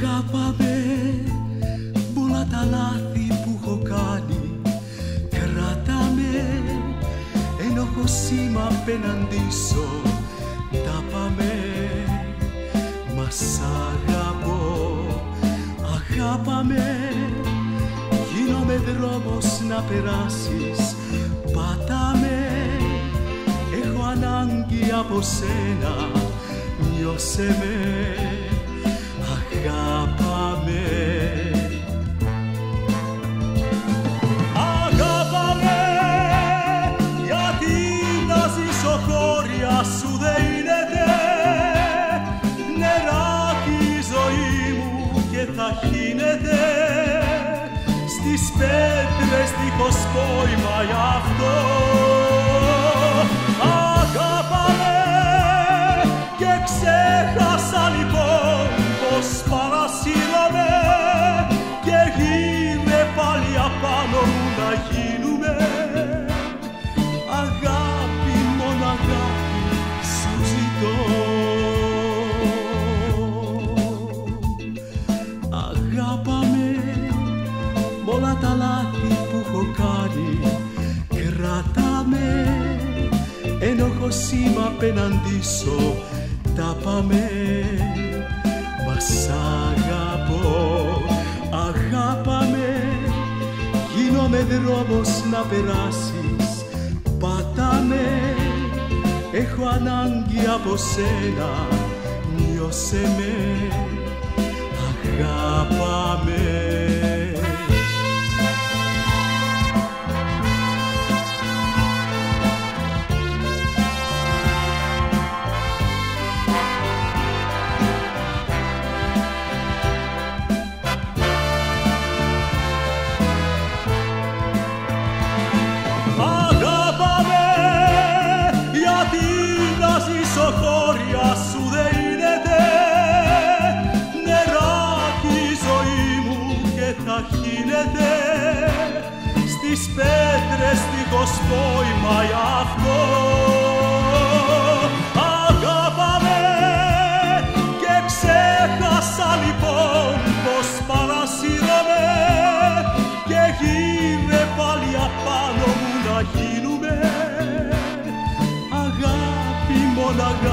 Αγάπαμε όλα τα λάθη που έχω κάνει. Κράταμε ένοχο σήμα απέναντι σου. Τα πάμε, μας αγαπώ. Αγάπαμε, γίνομαι δρόμος να περάσεις. Πατάμε, έχω ανάγκη από σένα. Νιώσε με, αγάπαμε. Αγάπαμε, γιατί να ζήσω χώρια σου δεν γίνεται. Νεράκι η ζωή μου και θα χύνεται στις πέτρες δίχως πόημα γι' αυτό. Αγάπαμε και ξέχασα λοιπόν πως παρασύραμε. Και γύρε πάλι απάνω μου να γίνουμε. Αγάπη, μόνο αγάπη σου ζητώ. Αγάπαμε μ' όλα τα λάθη που έχω κάνει. Κρατάμε ένοχο σήμα απέναντι σου. Τα πάμε, μας αγαπώ. Αγάπαμε, γίνομαι δρόμος να περάσεις. Πατάμε, έχω ανάγκη από σένα. Νιώσε με, αγάπαμε. Χώρια σου δεν γίνεται. Νεράκι η ζωή μου και θα χύνεται στις πέτρες δίχως πόημα γι' αυτό. Αγάπαμε και ξέχασα λοιπόν πως παρασύραμε. Και γύρε πάλι απάνω μου να γίνουμε. Αγάπη, μόνο αγάπη